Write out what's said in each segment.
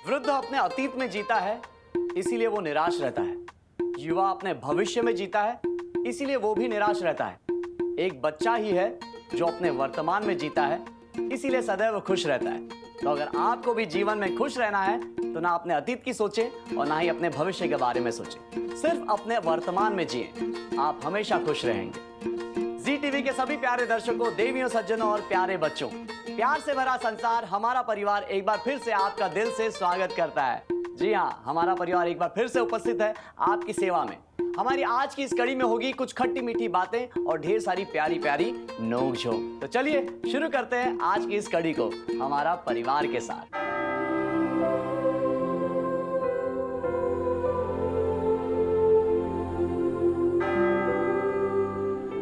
वृद्ध अपने अतीत में जीता है, इसीलिए वो निराश रहता है। युवा अपने भविष्य में जीता है, इसीलिए वो भी निराश रहता है। एक बच्चा ही है जो अपने वर्तमान में जीता है, इसीलिए सदैव खुश रहता है। तो अगर आपको भी जीवन में खुश रहना है तो ना अपने अतीत की सोचें और ना ही अपने भविष्य के बारे में सोचें। सिर्फ अपने वर्तमान में जिएं, आप हमेशा खुश रहेंगे। जी टीवी के सभी प्यारे दर्शकों, देवियों, सज्जनों और प्यारे बच्चों, प्यार से भरा संसार हमारा परिवार एक बार फिर से आपका दिल से स्वागत करता है। जी हाँ, हमारा परिवार एक बार फिर से उपस्थित है आपकी सेवा में। हमारी आज की इस कड़ी में होगी कुछ खट्टी मीठी बातें और ढेर सारी प्यारी प्यारी नोक-झोंक। तो चलिए शुरू करते हैं आज की इस कड़ी को हमारा परिवार के साथ।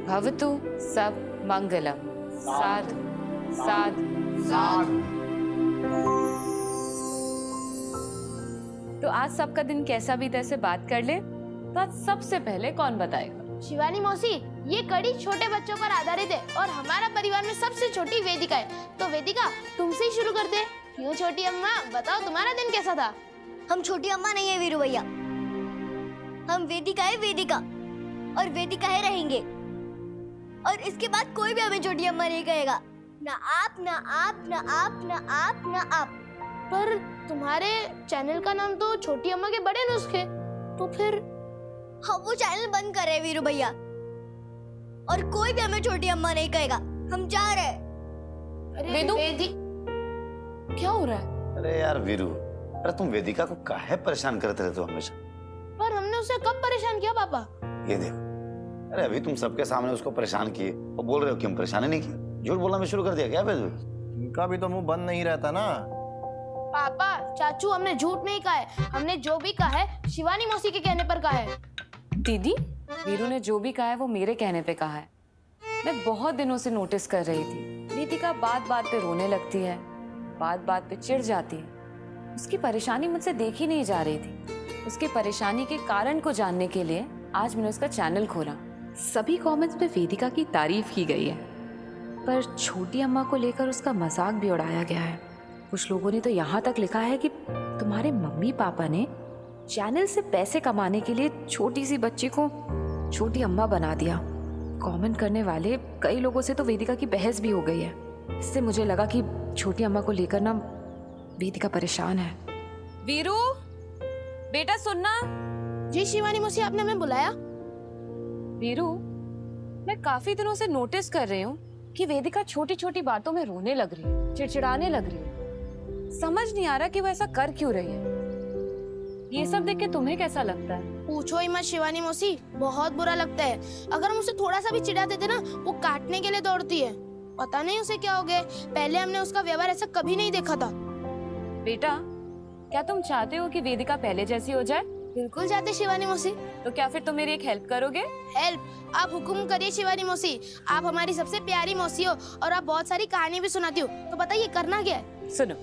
भवतु सब मंगलम। साधु साधु साधु। तो आज सबका दिन कैसा बीता से बात कर ले। तो आज सबसे पहले कौन बताएगा? शिवानी मौसी, ये कड़ी छोटे बच्चों पर आधारित है और हमारा परिवार में सबसे छोटी वेदिका है। तो वेदिका, तुमसे ही शुरू करते हैं। क्यों छोटी अम्मा, बताओ तुम्हारा दिन कैसा था? हम छोटी अम्मा नहीं है वीरू भैया, हम वेदिका है, वेदिका, और वेदिका है रहेंगे। और इसके बाद कोई भी हमें छोटी अम्मा नहीं कहेगा। ना आप, ना आप, ना आप, ना आप, ना आप। पर तुम्हारे चैनल का नाम तो छोटी अम्मा के बड़े नुस्खे, तो फिर हम वो चैनल बंद कर रहे हैं वीरू भैया, और कोई भी हमें छोटी अम्मा नहीं कहेगा। हम जा रहे हैं। अरे वेदु? क्या हो रहा है? अरे यार वीरू, अरे तुम वेदिका को काहे परेशान करते रहते हो हमेशा? पर हमने उसे कब परेशान किया पापा? ये देखो, अरे अभी तुम सबके सामने उसको परेशान किए और बोल रहे हो कि हम परेशान नहीं किए। झूठ बोलना भी शुरू कर दिया क्या वेदु? इनका भी तो मुंह बंद नहीं रहता ना। पापा, चाचू, हमने झूठ नहीं कहा है। हमने जो भी कहा है शिवानी मौसी के कहने पर कहा है। दीदी, वीरू ने जो भी कहा है वो मेरे कहने पे कहा है। मैं बहुत दिनों से नोटिस कर रही थी, वेदिका बात बात पे रोने लगती है, बात बात पे चिढ़ जाती है। उसकी परेशानी मुझसे देखी नहीं जा रही थी। उसकी परेशानी के कारण को जानने के लिए आज मैंने उसका चैनल खोला। सभी कमेंट्स पे वेदिका की तारीफ की गई है, पर छोटी अम्मा को लेकर उसका मजाक भी उड़ाया गया है। कुछ लोगों ने तो यहाँ तक लिखा है कि तुम्हारे मम्मी पापा ने चैनल से पैसे कमाने के लिए छोटी सी बच्ची को छोटी अम्मा बना दिया। कमेंट करने वाले कई लोगों से तो वेदिका की बहस भी हो गई है। इससे मुझे लगा कि छोटी अम्मा को लेकर ना वेदिका परेशान है। वीरू, बेटा सुनना। जी शिवानी मौसी, आपने हमें बुलाया? वीरू, मैं काफी दिनों से नोटिस कर रही हूँ कि वेदिका छोटी छोटी बातों में रोने लग रही है, चिड़चिड़ाने लग रही है। समझ नहीं आ रहा कि वो ऐसा कर क्यों रही है। ये सब देख के तुम्हें कैसा लगता है? पूछो ही मत शिवानी मौसी, बहुत बुरा लगता है। अगर हम उसे थोड़ा सा भी चिढ़ा देते ना, वो काटने के लिए दौड़ती है। पता नहीं उसे क्या हो गया। पहले हमने उसका व्यवहार ऐसा कभी नहीं देखा था। बेटा, क्या तुम चाहते हो कि वेदिका पहले जैसी हो जाए? बिल्कुल चाहते शिवानी मौसी। तो क्या फिर तुम मेरी एक हेल्प करोगे? हेल्प? आप हुक्म करिए शिवानी मौसी। आप हमारी सबसे प्यारी मौसी हो और आप बहुत सारी कहानी भी सुनाती हो। तो बताइए करना क्या है? सुनो,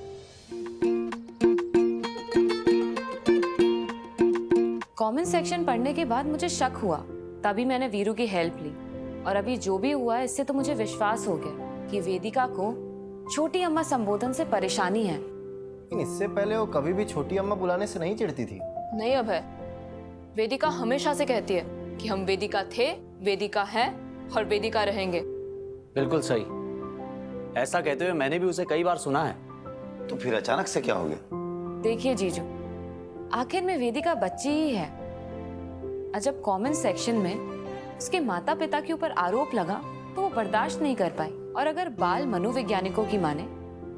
कमेंट सेक्शन पढ़ने के बाद मुझे शक हुआ, तभी मैंने वीरू की हेल्प ली। और अभी जो भी हुआ इससे तो मुझे विश्वास हो गया कि वेदिका को छोटी अम्मा संबोधन से परेशानी है। लेकिन इससे पहले वो कभी भी छोटी अम्मा बुलाने से नहीं चिढ़ती थी। नहीं अभय, वेदिका हमेशा से कहती है कि हम वेदिका थे, वेदिका हैं और वेदिका रहेंगे। बिल्कुल सही। ऐसा कहते हुए मैंने भी उसे कई बार सुना है। तो फिर अचानक से क्या हो गया? देखिए जीजू, आखिर में वेदिका बच्ची ही है। और जब कमेंट सेक्शन में उसके माता पिता के ऊपर आरोप लगा तो वो बर्दाश्त नहीं कर पाई। और अगर बाल मनोवैज्ञानिकों की माने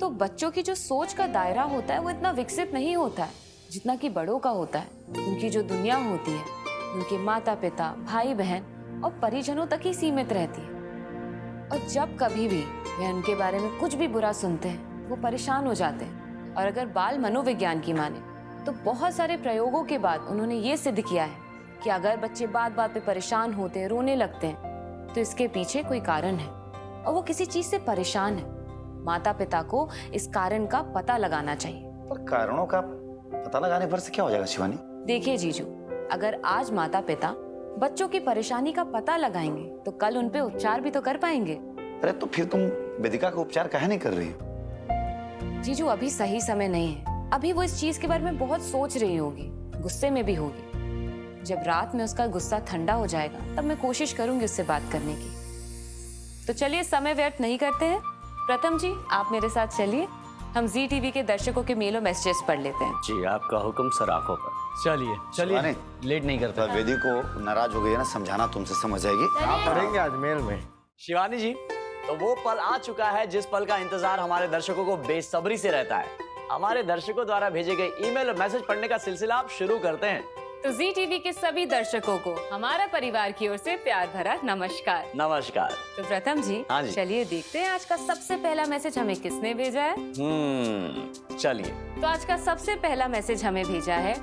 तो बच्चों की जो सोच का दायरा होता है वो इतना विकसित नहीं होता है जितना कि बड़ों का होता है। उनकी जो दुनिया होती है उनके माता पिता, भाई बहन और परिजनों तक ही सीमित रहती है। और जब कभी भी वे उनके बारे में कुछ भी बुरा सुनते हैं वो परेशान हो जाते हैं। और अगर बाल मनोविज्ञान की माने तो बहुत सारे प्रयोगों के बाद उन्होंने ये सिद्ध किया है कि अगर बच्चे बात बात पे परेशान होते हैं, रोने लगते हैं, तो इसके पीछे कोई कारण है और वो किसी चीज से परेशान है। माता पिता को इस कारण का पता लगाना चाहिए। पर कारणों का पता लगाने पर से क्या हो जाएगा शिवानी? देखिए जीजू, अगर आज माता पिता बच्चों की परेशानी का पता लगाएंगे तो कल उन पे उपचार भी तो कर पाएंगे। अरे तो फिर तुम वेदिका का उपचार काहे नहीं कर रही? जीजू, अभी सही समय नहीं है। अभी वो इस चीज के बारे में बहुत सोच रही होगी, गुस्से में भी होगी। जब रात में उसका गुस्सा ठंडा हो जाएगा तब मैं कोशिश करूंगी उससे बात करने की। तो चलिए समय व्यर्थ नहीं करते हैं, प्रथम जी आप मेरे साथ चलिए, हम जी टीवी के दर्शकों के मेल और मैसेजेस पढ़ लेते हैं। जी आपका हुक्म सर आंखों पर। चलिए शिवानी, चलिए, लेट नहीं करते। तो वेदी को नाराज हो गई है ना, समझाना तुमसे समझ जाएगी। आप पढ़ेंगे आज मेल में। शिवानी जी, तो वो पल आ चुका है जिस पल का इंतजार हमारे दर्शकों को बेसब्री से रहता है। हमारे दर्शकों द्वारा भेजे गए ईमेल और मैसेज पढ़ने का सिलसिला आप शुरू करते हैं। तो जी टीवी के सभी दर्शकों को हमारा परिवार की ओर से प्यार भरा नमस्कार। नमस्कार। तो प्रथम जी, हाँ जी। चलिए देखते हैं आज का सबसे पहला मैसेज हमें किसने भेजा है। चलिए। तो आज का सबसे पहला मैसेज हमें भेजा है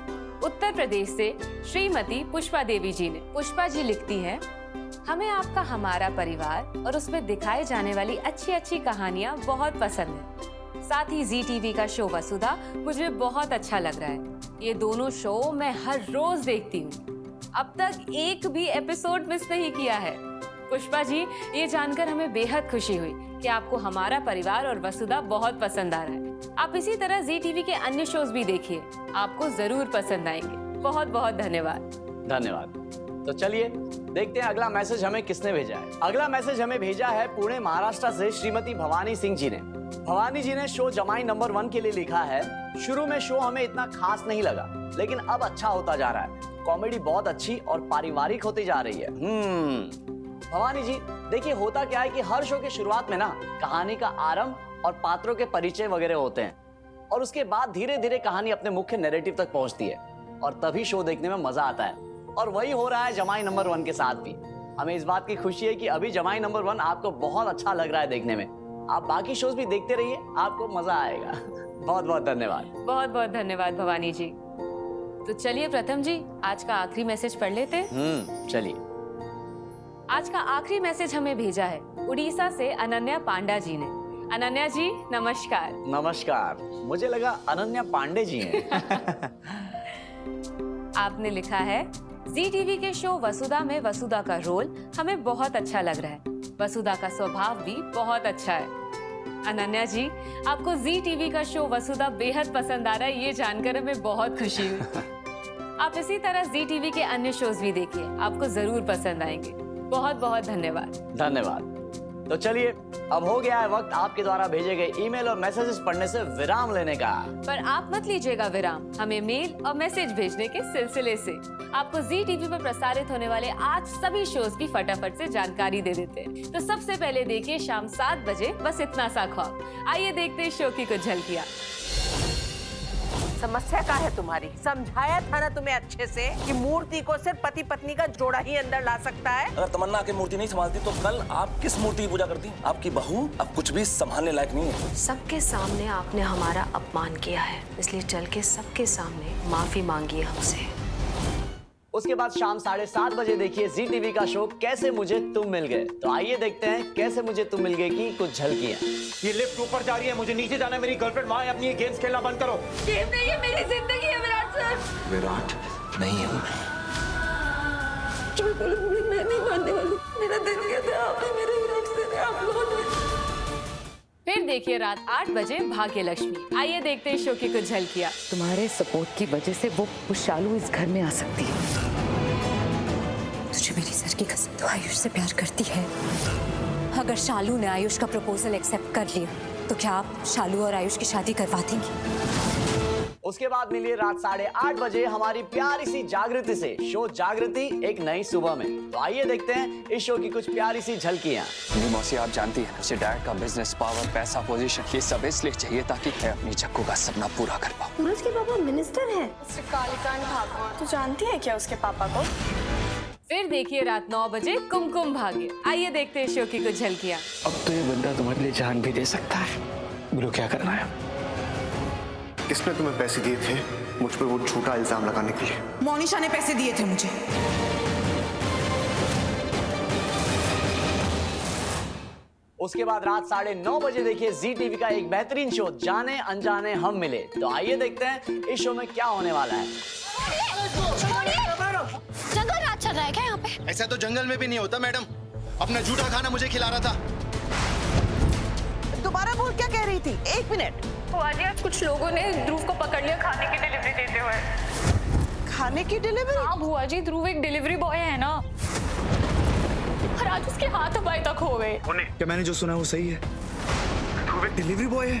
उत्तर प्रदेश से श्रीमती पुष्पा देवी जी ने। पुष्पा जी लिखती हैं, हमें आपका हमारा परिवार और उसमें दिखाई जाने वाली अच्छी अच्छी कहानियाँ बहुत पसंद है। साथ ही जी टीवी का शो वसुधा मुझे बहुत अच्छा लग रहा है। ये दोनों शो मैं हर रोज देखती हूँ। अब तक एक भी एपिसोड मिस नहीं किया है। पुष्पा जी, ये जानकर हमें बेहद खुशी हुई कि आपको हमारा परिवार और वसुधा बहुत पसंद आ रहा है। आप इसी तरह जी टीवी के अन्य शोज भी देखिए, आपको जरूर पसंद आएंगे। बहुत बहुत धन्यवाद। धन्यवाद। तो चलिए देखते हैं अगला मैसेज हमें किसने भेजा है। अगला मैसेज हमें भेजा है पुणे महाराष्ट्र से श्रीमती भवानी सिंह जी ने। भवानी जी ने शो जमाई नंबर 1 के लिए लिखा है, शुरू में शो हमें इतना खास नहीं लगा, लेकिन अब अच्छा होता जा रहा है। कॉमेडी बहुत अच्छी और पारिवारिक होती जा रही है। भवानी जी, देखिए होता क्या है कि हर शो की शुरुआत में ना कहानी का आरंभ और पात्रों के परिचय वगैरह होते हैं, और उसके बाद धीरे धीरे कहानी अपने मुख्य नैरेटिव तक पहुंचती है और तभी शो देखने में मजा आता है। और वही हो रहा है जमाई नंबर 1 के साथ भी। हमें इस बात की खुशी है कि अभी जमाई नंबर 1 आपको बहुत अच्छा लग रहा है देखने में। आप बाकी शोज भी देखते रहिए, आपको मजा आएगा। बहुत बहुत धन्यवाद। बहुत बहुत धन्यवाद भवानी जी। तो चलिए प्रथम जी, आज का आखिरी मैसेज पढ़ लेते हैं। चलिए। आज का आखिरी मैसेज हमें भेजा है उड़ीसा से अनन्या पांडा जी ने। अनन्या जी नमस्कार। नमस्कार। मुझे लगा अनन्या पांडे जी हैं। आपने लिखा है, जी टीवी के शो वसुधा में वसुधा का रोल हमें बहुत अच्छा लग रहा है। वसुधा का स्वभाव भी बहुत अच्छा है। अनन्या जी, आपको जी टीवी का शो वसुधा बेहद पसंद आ रहा है, ये जानकर हमें बहुत खुशी हुई। आप इसी तरह जी टीवी के अन्य शोज भी देखिए, आपको जरूर पसंद आएंगे। बहुत बहुत धन्यवाद। धन्यवाद। तो चलिए अब हो गया है वक्त आपके द्वारा भेजे गए ईमेल और मैसेजेस पढ़ने से विराम लेने का। पर आप मत लीजिएगा विराम, हमें मेल और मैसेज भेजने के सिलसिले से। आपको जी टीवी पर प्रसारित होने वाले आज सभी शोज की फटाफट से जानकारी दे देते हैं। तो सबसे पहले देखिए शाम 7 बजे बस इतना सा ख्वाब। आइए देखते हैं शो की कुछ झलकियां। समस्या क्या है तुम्हारी? समझाया था ना तुम्हें अच्छे से कि मूर्ति को सिर्फ पति पत्नी का जोड़ा ही अंदर ला सकता है। अगर तमन्ना आके मूर्ति नहीं संभालती तो कल आप किस मूर्ति की पूजा करती? आपकी बहू अब कुछ भी संभालने लायक नहीं है। सबके सामने आपने हमारा अपमान किया है, इसलिए चल के सबके सामने माफी मांगिए हमसे। उसके बाद शाम 7:30 बजे देखिए जी टीवी का शो कैसे मुझे तुम मिल गए। तो आइए देखते हैं कैसे मुझे तुम मिल गए की कुछ झलकियां। ये लिफ्ट ऊपर जा रही है, मुझे नीचे जाना है। मेरी गर्लफ्रेंड वहां है, अपनी ये गेम्स खेलना बंद करो। गेम नहीं है, मेरी जिंदगी है विराट सर। विराट नहीं हूँ मैं नहीं मानने वाली। मेरा दिल कहता है आपने मेरे विराट से आप लोग। फिर देखिए रात 8 बजे भाग्य लक्ष्मी। आइए देखते हैं शो की कुछ झलकियां। तुम्हारे सपोर्ट की वजह से वो शालू इस घर में आ सकती है। तुझे मेरी सर की कसम, तो आयुष से प्यार करती है। अगर शालू ने आयुष का प्रपोजल एक्सेप्ट कर लिया तो क्या आप शालू और आयुष की शादी करवा देंगी? उसके बाद मिलिए रात 8:30 बजे हमारी प्यारी सी जागृति से। शो जागृति एक नई सुबह में। तो आइए देखते हैं इस शो की कुछ प्यारी सी झलकियां। मौसी, आप जानती हैं उसे डैड का बिजनेस, पावर, पैसा, पोजीशन, ये सब इसलिए चाहिए ताकि मैं अपनी जक्कू का सपना पूरा कर पाऊं। सूरज के पापा मिनिस्टर हैं। कालिकांत ठाकुर, तू जानती है क्या उसके पापा को? फिर देखिए रात 9 बजे कुमकुम भाग्य। आइए देखते हैं शो की कुछ झलकियां। अब तो ये बंदा तुम्हारे लिए जान भी दे सकता है। बोलो क्या करना है? किसने तुम्हें पैसे दिए थे मुझ पर वो झूठा इल्जाम लगाने के लिए? मोनिशा ने पैसे दिए थे मुझे। उसके बाद रात 9:30 बजे देखिए जी टीवी का एक बेहतरीन शो जाने अनजाने हम मिले। तो आइए देखते हैं इस शो में क्या होने वाला है। जंगल रात चल रहा है क्या यहाँ पे? ऐसा तो जंगल में भी नहीं होता मैडम। अपना झूठा खाना मुझे खिला रहा था। दोबारा बोल, क्या कह रही रही थी? 1 मिनट। बुआ जी, आज कुछ लोगों ने ध्रुव को पकड़ लिया खाने की डिलीवरी देते हुए। खाने की डिलीवरी? हाँ बुआ जी, ध्रुव एक डिलीवरी बॉय है ना, और आज उसके हाथ अबाई तक हो गए। क्या मैंने जो सुना वो सही है? ध्रुव एक डिलीवरी बॉय है?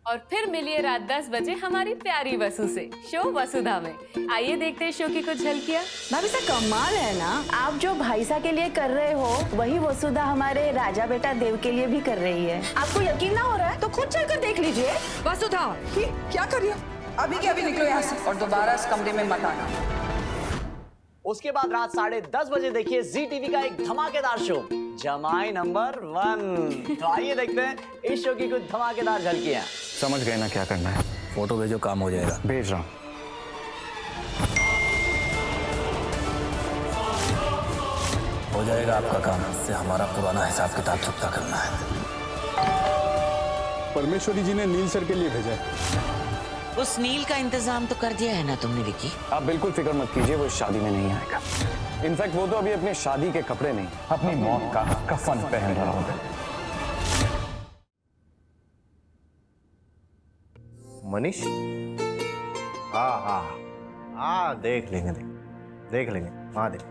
और फिर मिलिए रात 10 बजे हमारी प्यारी वसु से शो वसुधा में। आइए देखते हैं शो की कुछ झलकियाँ। भाभी साहब कमाल है ना, आप जो भाईसा के लिए कर रहे हो वही वसुधा हमारे राजा बेटा देव के लिए भी कर रही है। आपको यकीन ना हो रहा है तो खुद चलकर देख लीजिए। वसुधा क्या कर रही हो? अभी के अभी निकलो यहाँ से और दोबारा इस कमरे में मत आना। उसके बाद रात 10:30 बजे देखिए जी टीवी का एक धमाकेदार शो जमाई नंबर 1। तो आइए देखते हैं इस शो की कुछ धमाकेदार झलकियाँ। समझ गए ना क्या करना है? फोटो भेजो, काम हो जाएगा। भेज रहा हूँ। हो जाएगा आपका काम। इससे हमारा पुराना हिसाब किताब चुकता करना है। परमेश्वरी जी ने नील सर के लिए भेजा है। उस नील का इंतजाम तो कर दिया है ना तुमने विकी? आप बिल्कुल फिक्र मत कीजिए, वो इस शादी में नहीं आएगा। इनफैक्ट वो तो अभी अपनी शादी के कपड़े नहीं, अपनी मौत का कफन पहन रहा होगा। मनीष? हाँ देख लेंगे हाँ देख।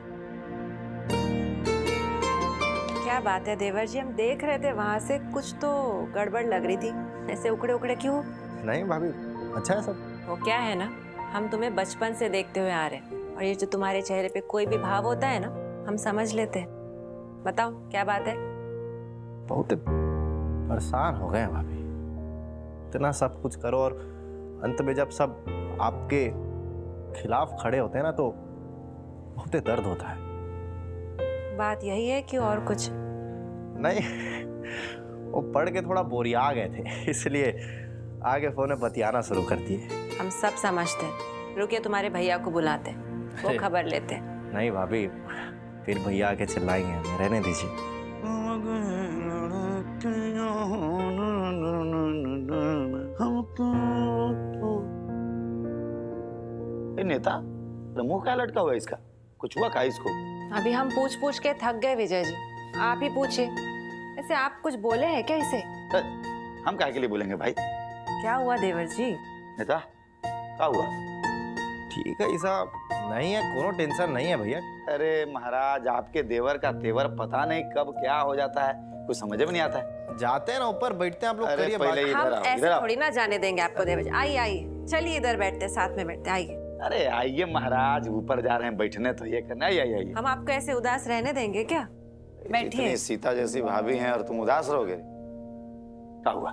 क्या बात है देवर जी, हम देख रहे थे वहाँ से कुछ तो गड़बड़ लग रही थी, ऐसे उकड़े उकड़े क्यों? नहीं भाभी, अच्छा है सब। वो क्या है ना, हम तुम्हें बचपन से देखते हुए आ रहे हैं और ये जो तुम्हारे चेहरे पे कोई भी भाव होता है ना, हम समझ लेते हैं। बताओ क्या बात है? बहुत परेशान हो गए हैं भाभी, इतना सब कुछ करो और अंत में जब सब आपके खिलाफ खड़े होते हैं ना तो बहुत दर्द होता है। बात यही है कि और कुछ? नहीं, वो पढ़ के थोड़ा बोरिया गए थे इसलिए आगे फोन में बतियाना शुरू कर दिए। हम सब समझते हैं। रुकिए, तुम्हारे भैया को बुलाते हैं, वो खबर लेते हैं। नहीं भाभी, फिर भैया आके चिल्लाएंगे, हमें रहने दीजिए। नेता मुंह क्या लटका हुआ है इसका? कुछ हुआ का इसको? अभी हम पूछ पूछ के थक गए विजय जी, आप ही पूछिए। ऐसे आप कुछ बोले हैं क्या इसे? हम काहे के लिए बोलेंगे भाई? क्या हुआ देवर जी? नेता क्या हुआ? ठीक है ऐसा नहीं है, कोनो टेंशन नहीं है भैया। अरे महाराज, आपके देवर का तेवर पता नहीं कब क्या हो जाता है, कुछ समझ में नहीं आता है। जाते हैं ना ऊपर, बैठते हैं आप लोग, करिए बात। हम ऐसे थोड़ी ना जाने देंगे आपको देवर जी। आइए आइए, चलिए इधर बैठते, साथ में बैठते, आइए। अरे आइए महाराज, ऊपर जा रहे हैं बैठने, तो ये करना। आइए। हम आपको ऐसे उदास रहने देंगे क्या? बैठिए। इतनी सीता जैसी भाभी हैं और तुम उदास रहोगे? क्या हुआ?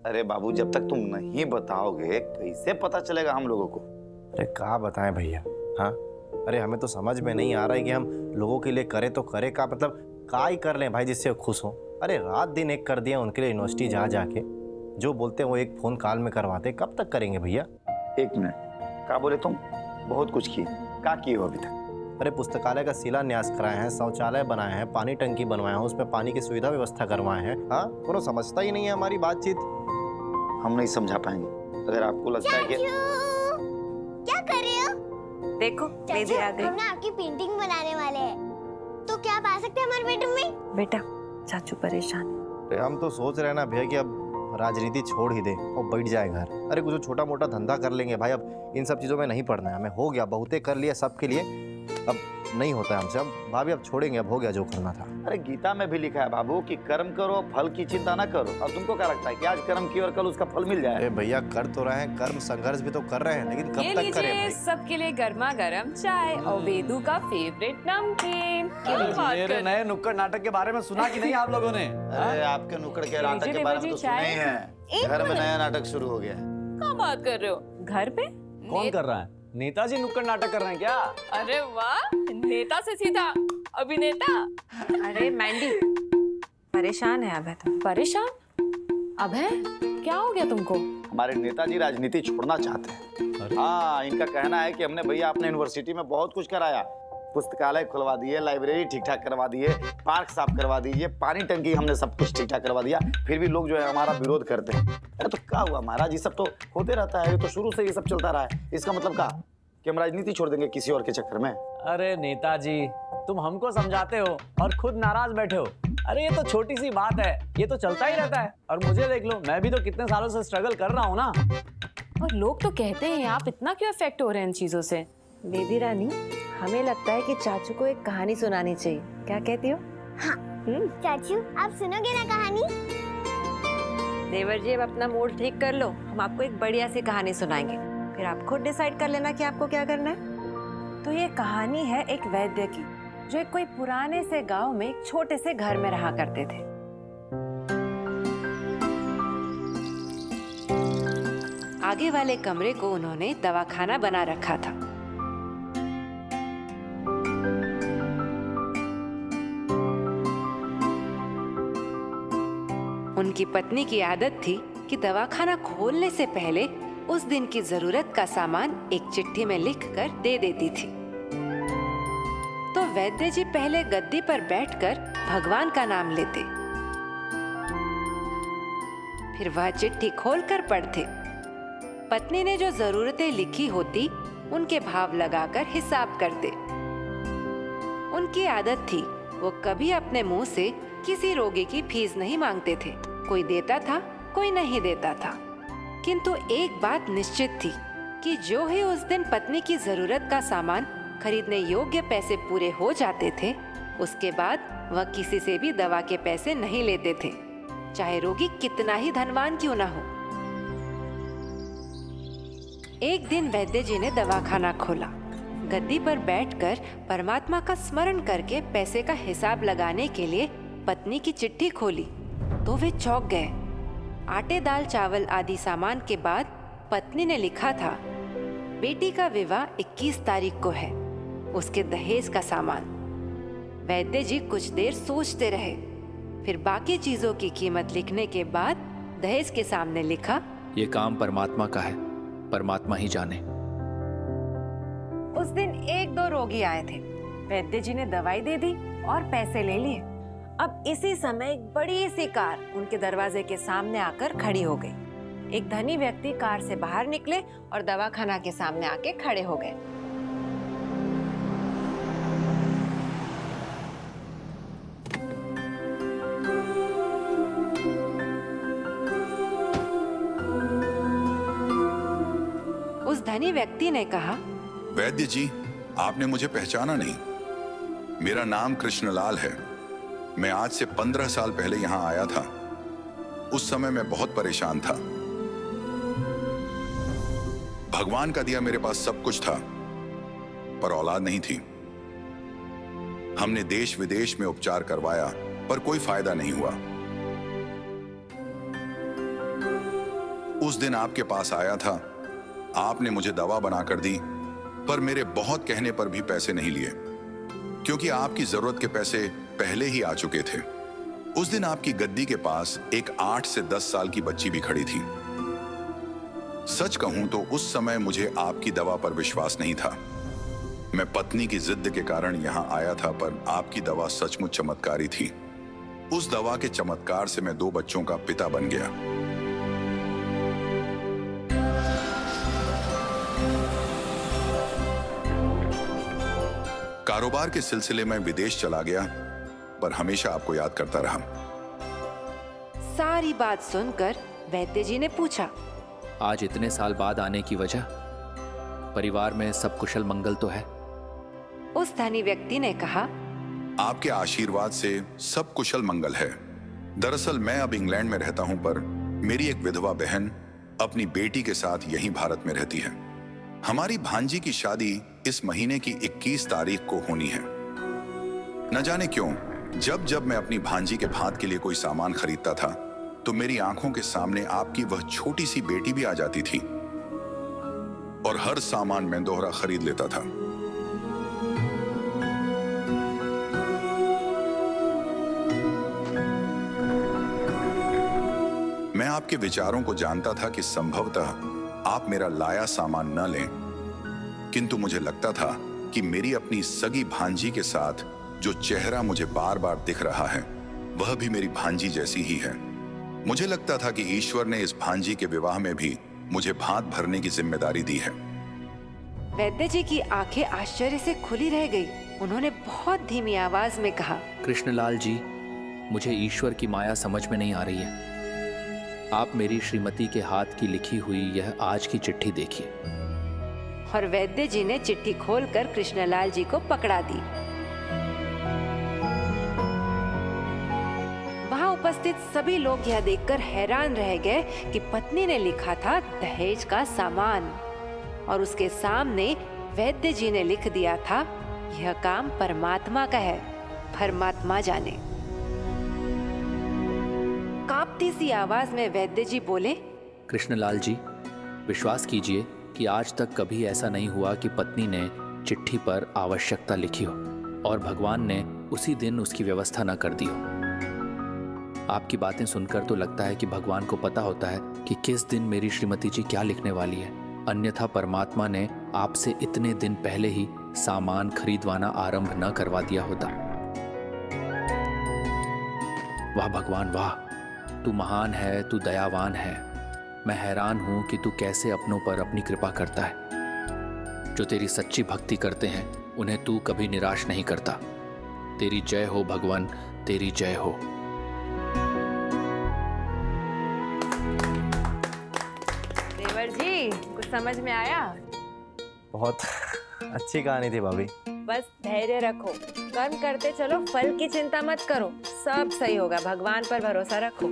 अरे बाबू, जब तक तुम नहीं बताओगे कैसे पता चलेगा हम लोगों को? अरे क्या बताएं भैया, हाँ? अरे हमें तो समझ में नहीं आ रहा है कि हम लोगों के लिए करें तो करें का, मतलब का ही कर लें भाई जिससे खुश हो। अरे रात दिन एक कर दिया उनके लिए, यूनिवर्सिटी जा जाके जो बोलते हैं वो एक फोन कॉल में करवाते, कब तक करेंगे भैया? 1 मिनट, क्या बोले तुम? बहुत कुछ किए, क्या किए हो अभी तक? अरे पुस्तकालय का शिलान्यास कराए हैं, शौचालय बनाए हैं, पानी टंकी बनवाए हैं, उसमें पानी की सुविधा व्यवस्था करवाए हैं। हाँ, कोनो समझता ही नहीं है हमारी बातचीत। हम नहीं समझा पाएंगे। अगर आपको लगता है कि क्या कर रहे हो? देखो दीदी आ गई। हम ना आपकी पेंटिंग बनाने वाले हैं, तो क्या आप आ सकते हैं हमारे बेडरूम में? बेटा चाचू परेशान है। हम तो सोच रहे हैं ना भैया कि अब राजनीति छोड़ ही दे और बैठ जाए घर। अरे कुछ छोटा मोटा धंधा कर लेंगे भाई, अब इन सब चीजों में नहीं पड़ना है हमें। हो गया, बहुते कर लिया सबके लिए, अब नहीं होता है हमसे। अब भाभी अब छोड़ेंगे, अब हो गया जो करना था। अरे गीता में भी लिखा है बाबू कि कर्म करो, फल की चिंता ना करो। अब तुमको क्या लगता है कि आज कर्म किया और कल उसका फल मिल जाए? अरे भैया कर तो रहे हैं, कर्म संघर्ष भी तो कर रहे हैं, लेकिन कब तक करें भाई? सबके लिए गर्मा गर्म चाय और वेदू का फेवरेट नमकीन। मेरे नए नुक्कड़ नाटक के बारे में सुना कि नहीं आप लोगों ने? अरे आपके नुक्कड़ के नाटक के बारे में तो सुना ही है। घर में नया नाटक शुरू हो गया है। क्या बात कर रहे हो? घर पे कौन कर रहा है? नेताजी नुक्कड़ नाटक कर रहे हैं क्या? अरे वाह, नेता से सीधा अभिनेता। अरे मैंडी परेशान है अभय। तो परेशान? अभय क्या हो गया तुमको? हमारे नेताजी राजनीति छोड़ना चाहते हैं। हाँ, इनका कहना है कि हमने भैया अपने यूनिवर्सिटी में बहुत कुछ कराया, पुस्तकालय खुलवा दिए, लाइब्रेरी ठीक ठाक करवा दिए, पार्क साफ करवा दीजिए, पानी टंकी हमने सब कुछ ठीक ठाक करवा दिया, फिर भी लोग जो है हमारा विरोध करते हैं। अरे तो क्या हुआ महाराज, ये सब तो होते रहता है, ये तो शुरू से ये सब चलता रहा है। इसका मतलब क्या कि हम राजनीति छोड़ देंगे किसी और के चक्कर में? अरे नेताजी, तुम हमको समझाते हो और खुद नाराज बैठे हो। अरे ये तो छोटी सी बात है, ये तो चलता ही रहता है। और मुझे देख लो, मैं भी तो कितने सालों से स्ट्रगल कर रहा हूँ ना। और लोग तो कहते हैं आप इतना क्यों अफेक्ट हो रहे हैं इन चीजों से? बेबी रानी, हमें लगता है कि चाचू को एक कहानी सुनानी चाहिए। क्या कहती हो? हाँ चाचू, आप सुनोगे ना कहानी? देवर जी, अब अपना मूड ठीक कर लो, हम आपको एक बढ़िया सी कहानी सुनाएंगे, फिर आप खुद डिसाइड कर लेना कि आपको क्या करना है। तो ये कहानी है एक वैद्य की, जो एक कोई पुराने से गांव में एक छोटे से घर में रहा करते थे। आगे वाले कमरे को उन्होंने दवाखाना बना रखा था। उनकी पत्नी की आदत थी कि दवाखाना खोलने से पहले उस दिन की जरूरत का सामान एक चिट्ठी में लिखकर दे देती थी। तो वैद्य जी पहले गद्दी पर बैठकर भगवान का नाम लेते, फिर वह चिट्ठी खोलकर पढ़ते। पत्नी ने जो जरूरतें लिखी होती उनके भाव लगाकर हिसाब करते। उनकी आदत थी वो कभी अपने मुंह से किसी रोगी की फीस नहीं मांगते थे। कोई देता था, कोई नहीं देता था, किंतु एक बात निश्चित थी कि जो ही उस दिन पत्नी की जरूरत का सामान खरीदने योग्य पैसे पूरे हो जाते थे, उसके बाद वह किसी से भी दवा के पैसे नहीं लेते थे, चाहे रोगी कितना ही धनवान क्यों ना हो। एक दिन वैद्य जी ने दवाखाना खोला। गद्दी पर बैठकर परमात्मा का स्मरण करके पैसे का हिसाब लगाने के लिए पत्नी की चिट्ठी खोली तो वे चौंक गए। आटे, दाल, चावल आदि सामान के बाद पत्नी ने लिखा था, बेटी का विवाह 21 तारीख को है, उसके दहेज का सामान। वैद्य जी कुछ देर सोचते रहे, फिर बाकी चीजों की कीमत लिखने के बाद दहेज के सामने लिखा, ये काम परमात्मा का है, परमात्मा ही जाने। उस दिन 1-2 रोगी आए थे। वैद्य जी ने दवाई दे दी और पैसे ले लिए। अब इसी समय एक बड़ी सी कार उनके दरवाजे के सामने आकर खड़ी हो गई। एक धनी व्यक्ति कार से बाहर निकले और दवाखाना के सामने आके खड़े हो गए। उस धनी व्यक्ति ने कहा, वैद्य जी, आपने मुझे पहचाना नहीं। मेरा नाम कृष्णलाल है। मैं आज से 15 साल पहले यहाँ आया था। उस समय मैं बहुत परेशान था। भगवान का दिया मेरे पास सब कुछ था, पर औलाद नहीं थी। हमने देश विदेश में उपचार करवाया, पर कोई फायदा नहीं हुआ। उस दिन आपके पास आया था, आपने मुझे दवा बनाकर दी, पर मेरे बहुत कहने पर भी पैसे नहीं लिए, क्योंकि आपकी जरूरत के पैसे पहले ही आ चुके थे। उस दिन आपकी गद्दी के पास एक 8 से 10 साल की बच्ची भी खड़ी थी। सच कहूं तो उस समय मुझे आपकी दवा पर विश्वास नहीं था। मैं पत्नी की जिद के कारण यहां आया था, पर आपकी दवा सचमुच चमत्कारी थी। उस दवा के चमत्कार से मैं 2 बच्चों का पिता बन गया। कारोबार के सिलसिले में विदेश चला गया, पर हमेशा आपको याद करता रहा। सारी बात सुनकर वैद्य जी ने पूछा, आज इतने साल बाद आने की वजह? परिवार में सब कुशल मंगल तो है? उस धनी व्यक्ति ने कहा, आपके आशीर्वाद से सब कुशल मंगल है। दरअसल मैं अब इंग्लैंड में रहता हूं, पर मेरी एक विधवा बहन अपनी बेटी के साथ यहीं भारत में रहती है। हमारी भांजी की शादी इस महीने की 21 तारीख को होनी है। न जाने क्यों जब जब मैं अपनी भांजी के भात के लिए कोई सामान खरीदता था, तो मेरी आंखों के सामने आपकी वह छोटी सी बेटी भी आ जाती थी, और हर सामान मैं दोहरा खरीद लेता था। मैं आपके विचारों को जानता था कि संभवतः आप मेरा लाया सामान न लें, किंतु मुझे लगता था कि मेरी अपनी सगी भांजी के साथ जो चेहरा मुझे बार बार दिख रहा है, वह भी मेरी भांजी जैसी ही है। मुझे लगता था कि ईश्वर ने इस भांजी के विवाह में भी मुझे भात भरने की जिम्मेदारी दी है। वैद्य जी की आंखें आश्चर्य से खुली रह गई। उन्होंने बहुत धीमी आवाज में कहा, कृष्णलाल जी, मुझे ईश्वर की माया समझ में नहीं आ रही है। आप मेरी श्रीमती के हाथ की लिखी हुई यह आज की चिट्ठी देखिए। और वैद्य जी ने चिट्ठी खोलकर कृष्णलाल जी को पकड़ा दी। वहां उपस्थित सभी लोग यह देखकर हैरान रह गए कि पत्नी ने लिखा था दहेज का सामान, और उसके सामने वैद्य जी ने लिख दिया था, यह काम परमात्मा का है, परमात्मा जाने। कांपती सी आवाज में वैद्य जी बोले, कृष्णलाल जी, विश्वास कीजिए कि आज तक कभी ऐसा नहीं हुआ कि पत्नी ने चिट्ठी पर आवश्यकता लिखी हो और भगवान ने उसी दिन उसकी व्यवस्था न कर दी हो। आपकी बातें सुनकर तो लगता है कि भगवान को पता होता है कि किस दिन मेरी श्रीमती जी क्या लिखने वाली है, अन्यथा परमात्मा ने आपसे इतने दिन पहले ही सामान खरीदवाना आरंभ न करवा दिया होता। वाह भगवान वाह, तू महान है, तू दयावान है। मैं हैरान हूं कि तू कैसे अपनों पर अपनी कृपा करता है। जो तेरी सच्ची भक्ति करते हैं उन्हें तू कभी निराश नहीं करता। तेरी जय हो भगवान, तेरी जय हो। देवर जी, कुछ समझ में आया? बहुत अच्छी कहानी थी भाभी। बस धैर्य रखो, कर्म करते चलो, फल की चिंता मत करो, सब सही होगा, भगवान पर भरोसा रखो।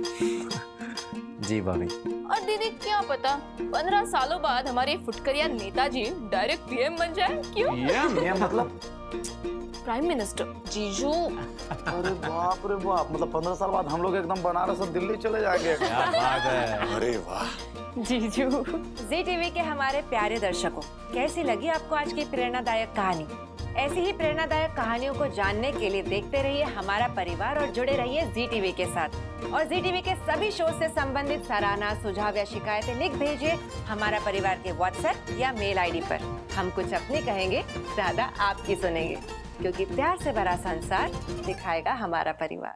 जी भाभी। और दीदी क्या पता 15 सालों बाद हमारे फुटकरिया नेताजी डायरेक्ट पीएम बन जाए। क्यों? पीएम मतलब प्राइम मिनिस्टर। जीजू, अरे बाप रे बाप, मतलब 15 साल बाद हम लोग एकदम बनारस और दिल्ली चले जाएंगे। क्या बात है। अरे वाह। जीजू। जी टीवी के हमारे प्यारे दर्शकों, कैसी लगी आपको आज की प्रेरणादायक कहानी? ऐसी ही प्रेरणादायक कहानियों को जानने के लिए देखते रहिए हमारा परिवार और जुड़े रहिए जी टीवी के साथ। और जी टीवी के सभी शो से संबंधित सराहना, सुझाव या शिकायतें लिख भेजिए हमारा परिवार के व्हाट्सएप या मेल आईडी पर। हम कुछ अपनी कहेंगे, ज्यादा आपकी सुनेंगे, क्योंकि प्यार से भरा संसार दिखाएगा हमारा परिवार।